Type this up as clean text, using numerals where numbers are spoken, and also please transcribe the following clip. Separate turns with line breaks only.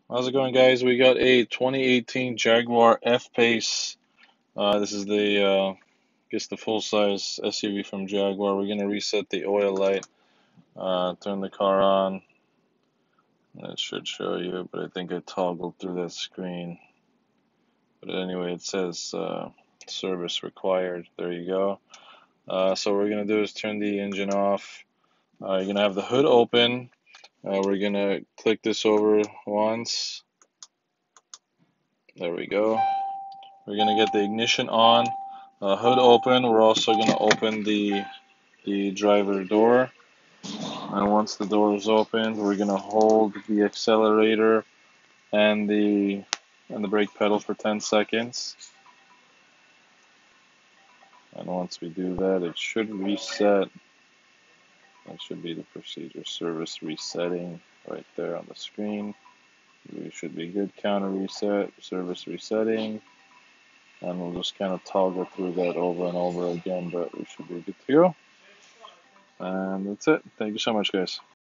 How's it going, guys? We got a 2018 Jaguar F Pace. This is guess the full-size SUV from Jaguar. We're gonna reset the oil light, turn the car on. It should show you, but I think I toggled through that screen. But anyway, it says service required. There you go. So what we're gonna do is turn the engine off. You're gonna have the hood open. We're gonna click this over once. There we go. We're gonna get the ignition on, hood open. We're also gonna open the driver door, and once the door is opened, we're gonna hold the accelerator and the brake pedal for 10 seconds. And once we do that, it should reset. That should be the procedure. Service resetting right there on the screen. We should be good. Counter reset, service resetting, and we'll just kind of toggle through that over and over again, but we should be good to go. And that's it. Thank you so much, guys.